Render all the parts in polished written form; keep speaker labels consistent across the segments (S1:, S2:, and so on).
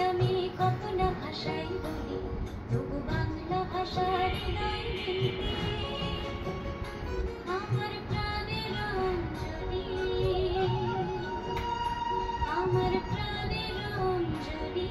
S1: আমি কত না ভাষাই বলি, তবু বাংলা ভাষার হৃদয় বিনতে আমার প্রাণের অঞ্জলি, আমার প্রাণের অঞ্জলি।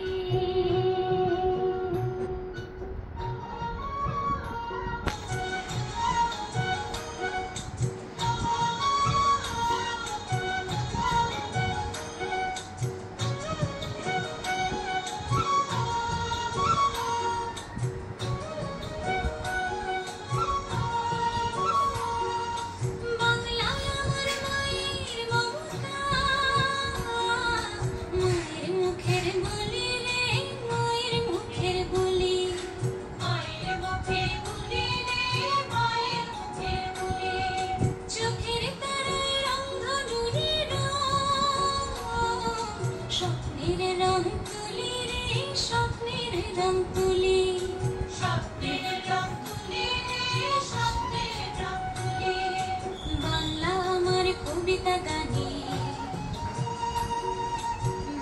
S1: বাংলা আমার কবিতা গানে,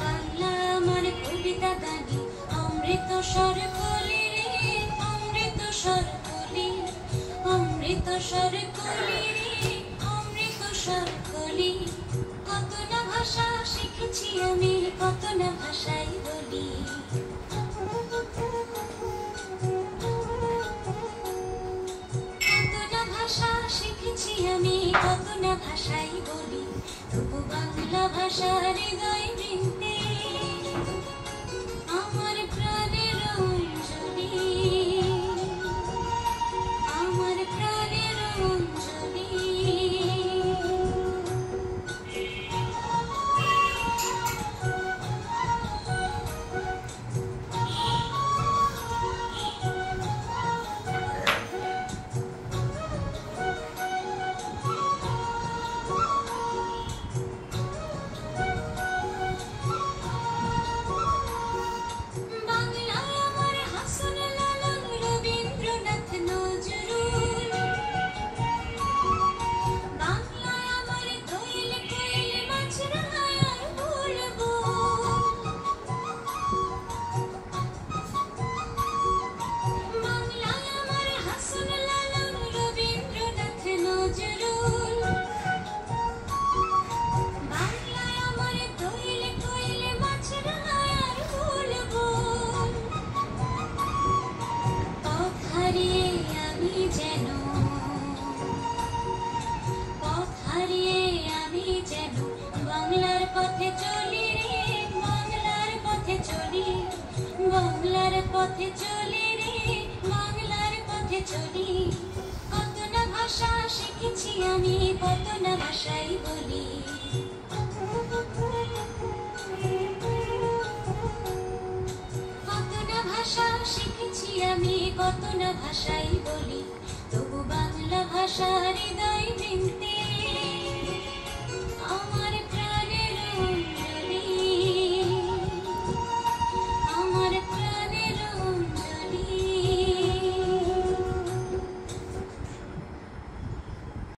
S1: বাংলা আমার কবিতা গানে অমৃত স্বর কলি রে, অমৃত স্বর কলি, অমৃত স্বর কলি রে, অমৃত স্বর কলি। কত না ভাষা শিখেছি আমি, কত না ভাষাই বলি, কত না ভাষা শিখেছি আমি, কত না ভাষাই বলি, তবু বাংলা ভাষার হৃদয় বৃন্দে আমার প্রাণের অঞ্জলি, আমার প্রাণের অঞ্জলি। বাংলার পথে চলি রে, বাংলার পথে চলি, বাংলার পথে চলি রে, বাংলার পথে চলি। কত না ভাষা শিখেছি আমি, কত না ভাষাই বলি, কত না ভাষা শিখেছি আমি, কত না ভাষাই বলি, তবু বাংলা ভাষা